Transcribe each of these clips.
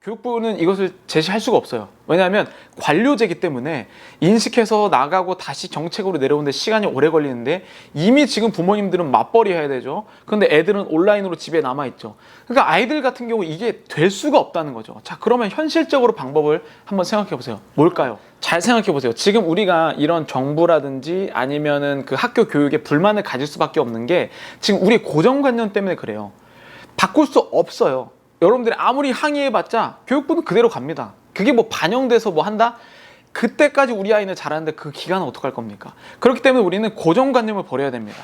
교육부는 이것을 제시할 수가 없어요. 왜냐하면 관료제이기 때문에 인식해서 나가고 다시 정책으로 내려오는데 시간이 오래 걸리는데 이미 지금 부모님들은 맞벌이 해야 되죠. 그런데 애들은 온라인으로 집에 남아있죠. 그러니까 아이들 같은 경우 이게 될 수가 없다는 거죠. 자, 그러면 현실적으로 방법을 한번 생각해 보세요. 뭘까요? 잘 생각해 보세요. 지금 우리가 이런 정부라든지 아니면은 그 학교 교육에 불만을 가질 수밖에 없는 게 지금 우리 고정관념 때문에 그래요. 바꿀 수 없어요. 여러분들이 아무리 항의해봤자 교육부는 그대로 갑니다. 그게 뭐 반영돼서 뭐 한다? 그때까지 우리 아이는 잘하는데 그 기간은 어떡할 겁니까? 그렇기 때문에 우리는 고정관념을 버려야 됩니다.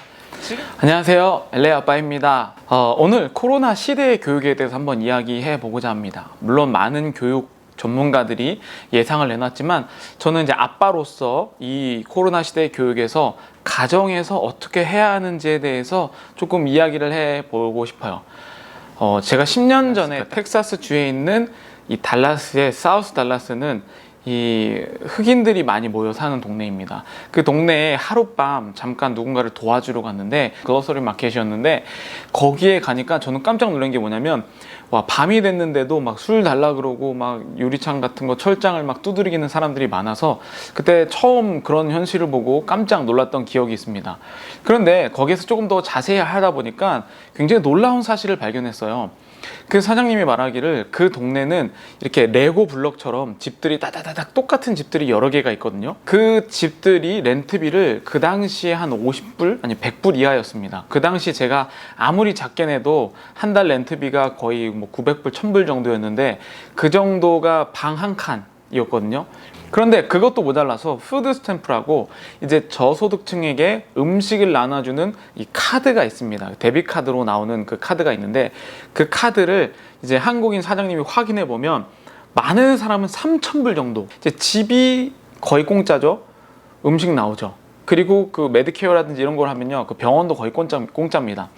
안녕하세요, LA 아빠입니다. 오늘 코로나 시대의 교육에 대해서 한번 이야기해 보고자 합니다. 물론 많은 교육 전문가들이 예상을 내놨지만 저는 이제 아빠로서 이 코로나 시대의 교육에서 가정에서 어떻게 해야 하는지에 대해서 조금 이야기를 해보고 싶어요. 제가 10년 전에 텍사스 주에 있는 이 달라스의 사우스 달라스는 이 흑인들이 많이 모여 사는 동네입니다. 그 동네에 하룻밤 잠깐 누군가를 도와주러 갔는데 그로서리 마켓이었는데 거기에 가니까 저는 깜짝 놀란 게 뭐냐면 와, 밤이 됐는데도 막 술 달라 그러고 막 유리창 같은 거 철장을 막 두드리기는 사람들이 많아서 그때 처음 그런 현실을 보고 깜짝 놀랐던 기억이 있습니다. 그런데 거기에서 조금 더 자세히 하다 보니까 굉장히 놀라운 사실을 발견했어요. 그 사장님이 말하기를 그 동네는 이렇게 레고 블럭처럼 집들이 따다다닥 똑같은 집들이 여러 개가 있거든요. 그 집들이 렌트비를 그 당시에 한 50불 아니 100불 이하였습니다. 그 당시 제가 아무리 작게 내도 한 달 렌트비가 거의 뭐 900불 1000불 정도였는데 그 정도가 방 한 칸이었거든요. 그런데 그것도 모자라서 푸드 스탬프라고 이제 저소득층에게 음식을 나눠주는 이 카드가 있습니다. 데뷔 카드로 나오는 그 카드가 있는데 그 카드를 이제 한국인 사장님이 확인해 보면 많은 사람은 3,000불 정도. 이제 집이 거의 공짜죠. 음식 나오죠. 그리고 그 메디케어라든지 이런 걸 하면요, 그 병원도 거의 공짜입니다.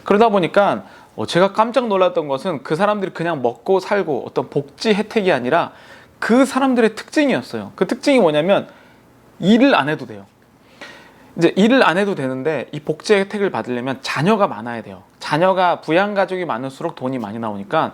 그러다 보니까 제가 깜짝 놀랐던 것은 그 사람들이 그냥 먹고 살고 어떤 복지 혜택이 아니라 그 사람들의 특징이었어요. 그 특징이 뭐냐면 일을 안 해도 돼요. 이제 일을 안 해도 되는데 이 복지 혜택을 받으려면 자녀가 많아야 돼요. 자녀가 부양가족이 많을수록 돈이 많이 나오니까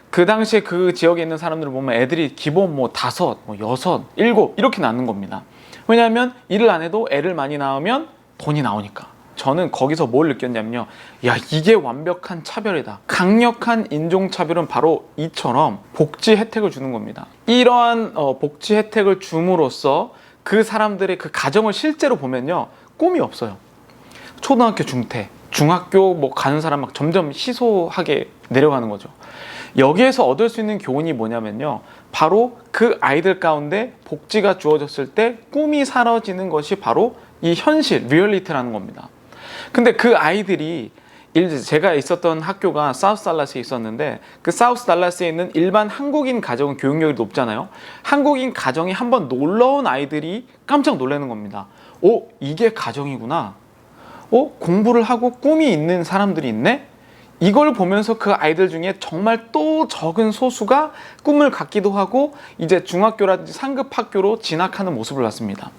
그 당시에 그 지역에 있는 사람들을 보면 애들이 기본 뭐 5, 뭐 6, 7 이렇게 낳는 겁니다. 왜냐하면 일을 안 해도 애를 많이 낳으면 돈이 나오니까. 저는 거기서 뭘 느꼈냐면요, 야, 이게 완벽한 차별이다. 강력한 인종차별은 바로 이처럼 복지 혜택을 주는 겁니다. 이러한 복지 혜택을 줌으로써 그 사람들의 그 가정을 실제로 보면요, 꿈이 없어요. 초등학교 중퇴, 중학교 뭐 가는 사람 막 점점 희소하게 내려가는 거죠. 여기에서 얻을 수 있는 교훈이 뭐냐면요, 바로 그 아이들 가운데 복지가 주어졌을 때 꿈이 사라지는 것이 바로 이 현실, 리얼리티라는 겁니다. 근데 그 아이들이 제가 있었던 학교가 사우스 달라스에 있었는데 그 사우스 달라스에 있는 일반 한국인 가정은 교육력이 높잖아요. 한국인 가정에 한번 놀러 온 아이들이 깜짝 놀라는 겁니다. 이게 가정이구나. 공부를 하고 꿈이 있는 사람들이 있네? 이걸 보면서 그 아이들 중에 정말 또 적은 소수가 꿈을 갖기도 하고 이제 중학교라든지 상급 학교로 진학하는 모습을 봤습니다.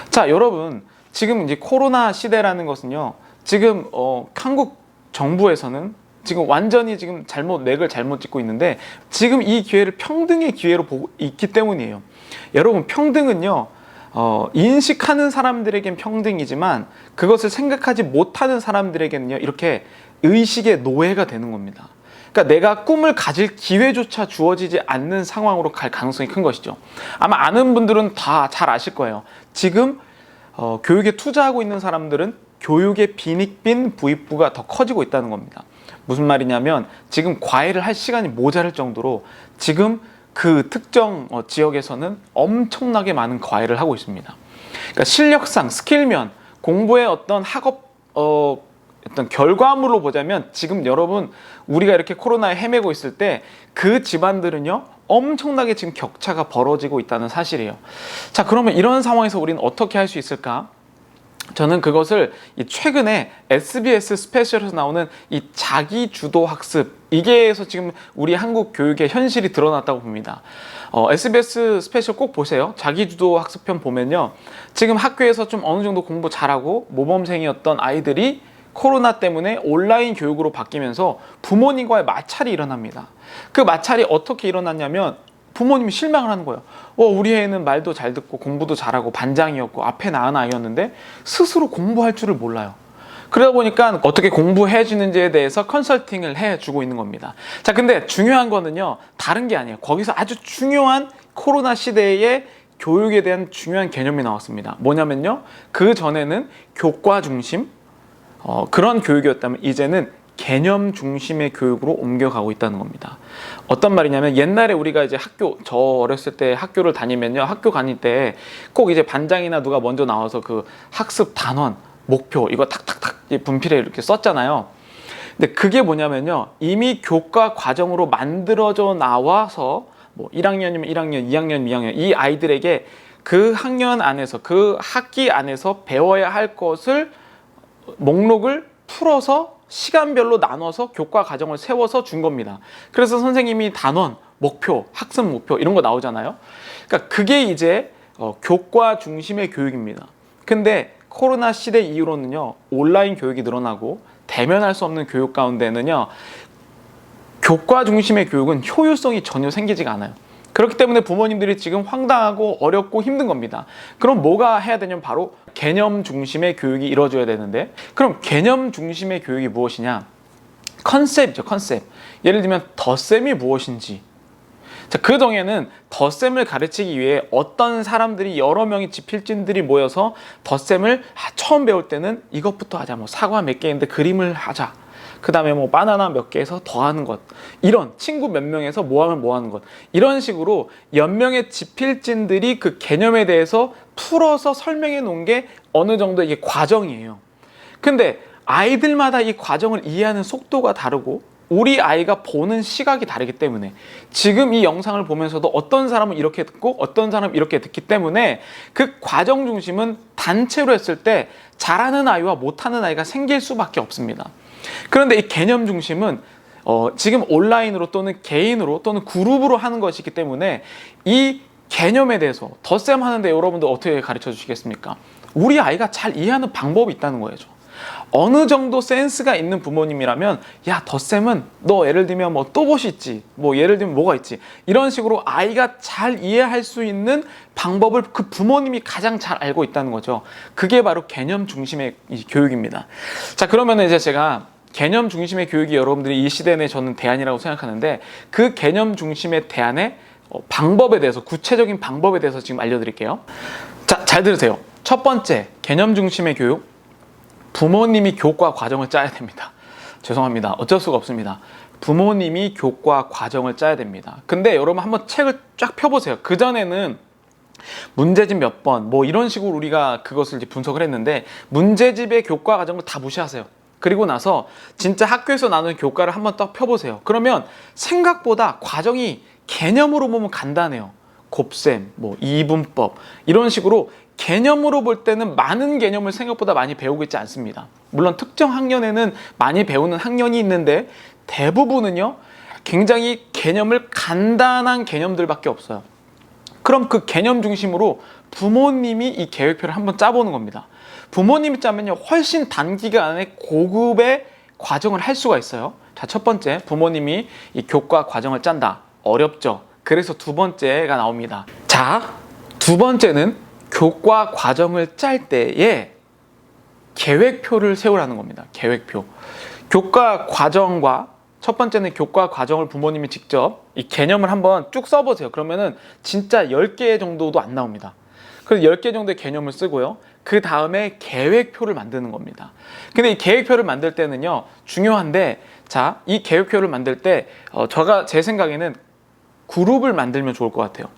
자, 여러분, 지금 이제 코로나 시대라는 것은요, 지금 한국 정부에서는 지금 완전히 지금 맥을 잘못 짚고 있는데 지금 이 기회를 평등의 기회로 보고 있기 때문이에요. 여러분, 평등은요, 인식하는 사람들에겐 평등이지만 그것을 생각하지 못하는 사람들에게는요, 이렇게 의식의 노예가 되는 겁니다. 그러니까 내가 꿈을 가질 기회조차 주어지지 않는 상황으로 갈 가능성이 큰 것이죠. 아마 아는 분들은 다 잘 아실 거예요. 지금 교육에 투자하고 있는 사람들은 교육의 빈익빈 부익부가 더 커지고 있다는 겁니다. 무슨 말이냐면 지금 과외를 할 시간이 모자랄 정도로 지금 그 특정 지역에서는 엄청나게 많은 과외를 하고 있습니다. 그러니까 실력상, 스킬면, 공부의 어떤 학업 어떤 결과물로 보자면 지금 여러분, 우리가 이렇게 코로나에 헤매고 있을 때 그 집안들은요, 엄청나게 지금 격차가 벌어지고 있다는 사실이에요. 자, 그러면 이런 상황에서 우리는 어떻게 할 수 있을까? 저는 그것을 최근에 SBS 스페셜에서 나오는 이 자기주도 학습, 이게에서 지금 우리 한국 교육의 현실이 드러났다고 봅니다. SBS 스페셜 꼭 보세요. 자기주도 학습편 보면요, 지금 학교에서 좀 어느 정도 공부 잘하고 모범생이었던 아이들이 코로나 때문에 온라인 교육으로 바뀌면서 부모님과의 마찰이 일어납니다. 그 마찰이 어떻게 일어났냐면 부모님이 실망을 하는 거예요. 우리 애는 말도 잘 듣고 공부도 잘하고 반장이었고 앞에 나은 아이였는데 스스로 공부할 줄을 몰라요. 그러다 보니까 어떻게 공부해 주는지에 대해서 컨설팅을 해주고 있는 겁니다. 자, 근데 중요한 거는요, 다른 게 아니에요. 거기서 아주 중요한 코로나 시대의 교육에 대한 중요한 개념이 나왔습니다. 뭐냐면요, 그 전에는 교과 중심 그런 교육이었다면 이제는 개념 중심의 교육으로 옮겨가고 있다는 겁니다. 어떤 말이냐면 옛날에 우리가 이제 저 어렸을 때 학교를 다니면요, 학교 다닐 때 꼭 이제 반장이나 누가 먼저 나와서 그 학습 단원, 목표 이거 탁탁탁 분필에 이렇게 썼잖아요. 근데 그게 뭐냐면요, 이미 교과 과정으로 만들어져 나와서 뭐 1학년이면 1학년, 2학년, 2학년 이 아이들에게 그 학년 안에서 그 학기 안에서 배워야 할 것을 목록을 풀어서 시간별로 나눠서 교과 과정을 세워서 준 겁니다. 그래서 선생님이 단원, 목표, 학습 목표 이런 거 나오잖아요. 그러니까 그게 이제 교과 중심의 교육입니다. 근데 코로나 시대 이후로는요, 온라인 교육이 늘어나고 대면할 수 없는 교육 가운데는요, 교과 중심의 교육은 효율성이 전혀 생기지가 않아요. 그렇기 때문에 부모님들이 지금 황당하고 어렵고 힘든 겁니다. 그럼 뭐가 해야 되냐면 바로 개념 중심의 교육이 이루어져야 되는데, 그럼 개념 중심의 교육이 무엇이냐? 컨셉이죠, 컨셉. 예를 들면 덧셈이 무엇인지. 자, 그 정에는 덧셈을 가르치기 위해 어떤 사람들이 여러 명의 지필진들이 모여서 덧셈을 처음 배울 때는 이것부터 하자. 뭐 사과 몇 개인데 그림을 하자. 그 다음에 뭐 바나나 몇 개에서 더하는 것, 이런 친구 몇 명에서 뭐하면 뭐하는 것, 이런 식으로 연명의 지필진들이 그 개념에 대해서 풀어서 설명해 놓은 게 어느 정도 이게 과정이에요. 근데 아이들마다 이 과정을 이해하는 속도가 다르고 우리 아이가 보는 시각이 다르기 때문에 지금 이 영상을 보면서도 어떤 사람은 이렇게 듣고 어떤 사람은 이렇게 듣기 때문에 그 과정 중심은 단체로 했을 때 잘하는 아이와 못하는 아이가 생길 수밖에 없습니다. 그런데 이 개념 중심은 지금 온라인으로 또는 개인으로 또는 그룹으로 하는 것이기 때문에 이 개념에 대해서 덧셈 하는데 여러분들 어떻게 가르쳐 주시겠습니까? 우리 아이가 잘 이해하는 방법이 있다는 거죠. 어느 정도 센스가 있는 부모님이라면 야, 덧셈은 너 예를 들면 뭐 또봇이 있지, 뭐 예를 들면 뭐가 있지, 이런 식으로 아이가 잘 이해할 수 있는 방법을 그 부모님이 가장 잘 알고 있다는 거죠. 그게 바로 개념 중심의 교육입니다. 자, 그러면 이제 제가 개념 중심의 교육이 여러분들이 이 시대 내 저는 대안이라고 생각하는데, 그 개념 중심의 대안의 방법에 대해서, 구체적인 방법에 대해서 지금 알려드릴게요. 자, 잘 들으세요. 첫 번째, 개념 중심의 교육. 부모님이 교과 과정을 짜야 됩니다. 죄송합니다. 어쩔 수가 없습니다. 부모님이 교과 과정을 짜야 됩니다. 근데 여러분 한번 책을 쫙 펴보세요. 그전에는 문제집 몇 번, 뭐 이런 식으로 우리가 그것을 이제 분석을 했는데, 문제집의 교과 과정을 다 무시하세요. 그리고 나서 진짜 학교에서 나누는 교과를 한번 딱 펴보세요. 그러면 생각보다 과정이 개념으로 보면 간단해요. 곱셈, 뭐 이분법, 이런 식으로 개념으로 볼 때는 많은 개념을 생각보다 많이 배우고 있지 않습니다. 물론 특정 학년에는 많이 배우는 학년이 있는데 대부분은요, 굉장히 개념을 간단한 개념들밖에 없어요. 그럼 그 개념 중심으로 부모님이 이 계획표를 한번 짜보는 겁니다. 부모님이 짜면요, 훨씬 단기간에 고급의 과정을 할 수가 있어요. 자, 첫 번째, 부모님이 이 교과 과정을 짠다. 어렵죠? 그래서 두 번째가 나옵니다. 자, 두 번째는 교과 과정을 짤 때에 계획표를 세우라는 겁니다. 계획표. 교과 과정과, 첫 번째는 교과 과정을 부모님이 직접 이 개념을 한번 쭉 써보세요. 그러면은 진짜 10개 정도도 안 나옵니다. 그래서 10개 정도의 개념을 쓰고요. 그 다음에 계획표를 만드는 겁니다. 근데 이 계획표를 만들 때는요, 중요한데, 자, 이 계획표를 만들 때 제 생각에는 그룹을 만들면 좋을 것 같아요.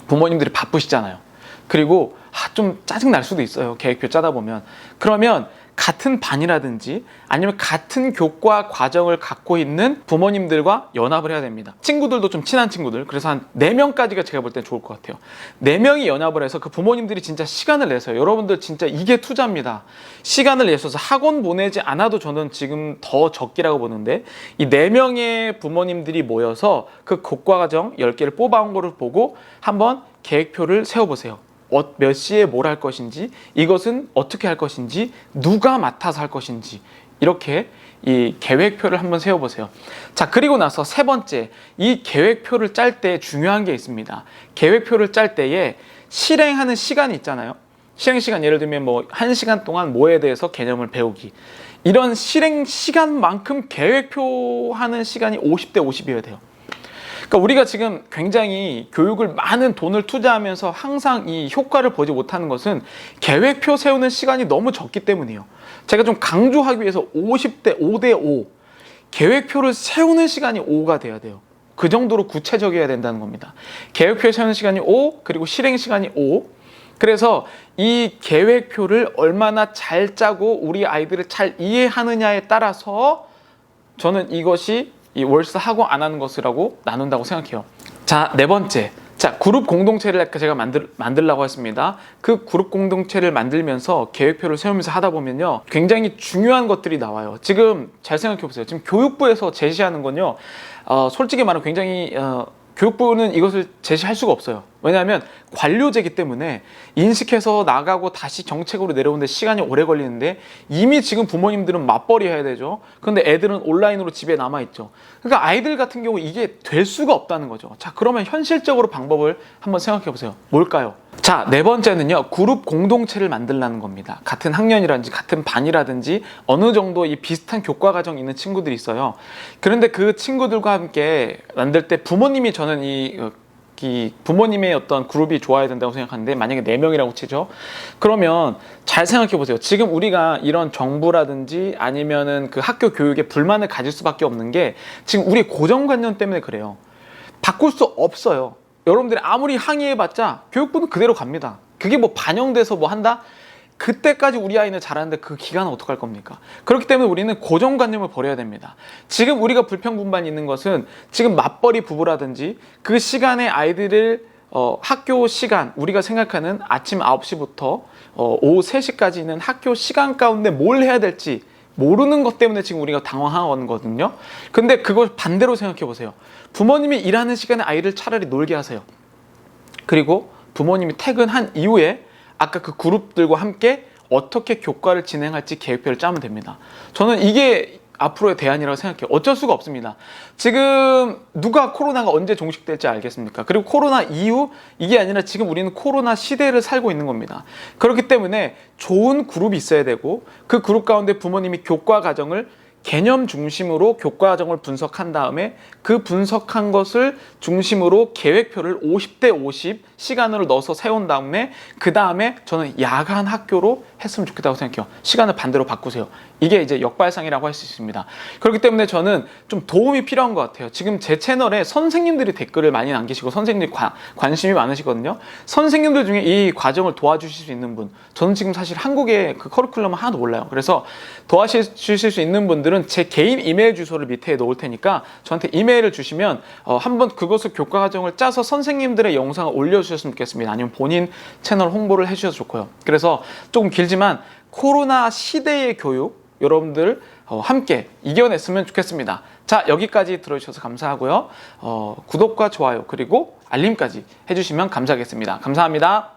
부모님들이 바쁘시잖아요. 그리고 좀 짜증 날 수도 있어요. 계획표 짜다 보면. 그러면 같은 반이라든지 아니면 같은 교과 과정을 갖고 있는 부모님들과 연합을 해야 됩니다. 친구들도 좀 친한 친구들, 그래서 한 4명까지가 제가 볼 땐 좋을 것 같아요. 4명이 연합을 해서 그 부모님들이 진짜 시간을 내서요. 여러분들 진짜 이게 투자입니다. 시간을 내셔서 학원 보내지 않아도 저는 지금 더 적기라고 보는데, 이 4명의 부모님들이 모여서 그 교과 과정 10개를 뽑아온 거를 보고 한번 계획표를 세워보세요. 몇 시에 뭘 할 것인지, 이것은 어떻게 할 것인지, 누가 맡아서 할 것인지, 이렇게 이 계획표를 한번 세워보세요. 자, 그리고 나서 세 번째, 이 계획표를 짤 때 중요한 게 있습니다. 계획표를 짤 때에 실행하는 시간이 있잖아요. 실행 시간, 예를 들면 뭐 1시간 동안 뭐에 대해서 개념을 배우기, 이런 실행 시간만큼 계획표 하는 시간이 50대 50이어야 돼요. 그러니까 우리가 지금 굉장히 교육을 많은 돈을 투자하면서 항상 이 효과를 보지 못하는 것은 계획표 세우는 시간이 너무 적기 때문이에요. 제가 좀 강조하기 위해서 50대 5대 5, 계획표를 세우는 시간이 5가 돼야 돼요. 그 정도로 구체적이어야 된다는 겁니다. 계획표 세우는 시간이 5, 그리고 실행 시간이 5. 그래서 이 계획표를 얼마나 잘 짜고 우리 아이들을 잘 이해하느냐에 따라서 저는 이것이 이 월스 하고 안 하는 것이라고 나눈다고 생각해요. 자, 네 번째. 자, 그룹 공동체를 제가 만들려고 했습니다. 그 그룹 공동체를 만들면서 계획표를 세우면서 하다 보면요, 굉장히 중요한 것들이 나와요. 지금 잘 생각해 보세요. 지금 교육부에서 제시하는 건요, 솔직히 말하면 굉장히 교육부는 이것을 제시할 수가 없어요. 왜냐하면 관료제이기 때문에 인식해서 나가고 다시 정책으로 내려오는데 시간이 오래 걸리는데, 이미 지금 부모님들은 맞벌이 해야 되죠. 그런데 애들은 온라인으로 집에 남아있죠. 그러니까 아이들 같은 경우 이게 될 수가 없다는 거죠. 자, 그러면 현실적으로 방법을 한번 생각해 보세요. 뭘까요? 자, 네 번째는요, 그룹 공동체를 만들라는 겁니다. 같은 학년이라든지 같은 반이라든지 어느 정도 이 비슷한 교과 과정이 있는 친구들이 있어요. 그런데 그 친구들과 함께 만들 때 부모님이, 저는 이 부모님의 어떤 그룹이 좋아야 된다고 생각하는데, 만약에 4명이라고 치죠. 그러면 잘 생각해 보세요. 지금 우리가 이런 정부라든지 아니면은 그 학교 교육에 불만을 가질 수밖에 없는 게, 지금 우리 고정관념 때문에 그래요. 바꿀 수 없어요. 여러분들이 아무리 항의해봤자 교육부는 그대로 갑니다. 그게 뭐 반영돼서 뭐 한다? 그때까지 우리 아이는 잘하는데 그 기간은 어떡할 겁니까? 그렇기 때문에 우리는 고정관념을 버려야 됩니다. 지금 우리가 불평분반이 있는 것은, 지금 맞벌이 부부라든지 그 시간에 아이들을 학교 시간, 우리가 생각하는 아침 9시부터 오후 3시까지 있는 학교 시간 가운데 뭘 해야 될지 모르는 것 때문에 지금 우리가 당황하거든요. 근데 그걸 반대로 생각해 보세요. 부모님이 일하는 시간에 아이를 차라리 놀게 하세요. 그리고 부모님이 퇴근한 이후에 아까 그 그룹들과 함께 어떻게 교과를 진행할지 계획표를 짜면 됩니다. 저는 이게 앞으로의 대안이라고 생각해요. 어쩔 수가 없습니다. 지금 누가 코로나가 언제 종식될지 알겠습니까? 그리고 코로나 이후, 이게 아니라 지금 우리는 코로나 시대를 살고 있는 겁니다. 그렇기 때문에 좋은 그룹이 있어야 되고, 그 그룹 가운데 부모님이 교과 과정을 개념 중심으로 교과 과정을 분석한 다음에 그 분석한 것을 중심으로 계획표를 50대 50 시간으로 넣어서 세운 다음에, 그 다음에 저는 야간 학교로 했으면 좋겠다고 생각해요. 시간을 반대로 바꾸세요. 이게 이제 역발상이라고 할 수 있습니다. 그렇기 때문에 저는 좀 도움이 필요한 것 같아요. 지금 제 채널에 선생님들이 댓글을 많이 남기시고 선생님들이 관심이 많으시거든요. 선생님들 중에 이 과정을 도와주실 수 있는 분, 저는 지금 사실 한국의 그 커리큘럼을 하나도 몰라요. 그래서 도와주실 수 있는 분들은 제 개인 이메일 주소를 밑에 놓을 테니까 저한테 이메일을 주시면 한번 그것을 교과 과정을 짜서 선생님들의 영상을 올려주셨으면 좋겠습니다. 아니면 본인 채널 홍보를 해주셔도 좋고요. 그래서 조금 길지만 코로나 시대의 교육, 여러분들 함께 이겨냈으면 좋겠습니다. 자, 여기까지 들어주셔서 감사하고요. 구독과 좋아요 그리고 알림까지 해주시면 감사하겠습니다. 감사합니다.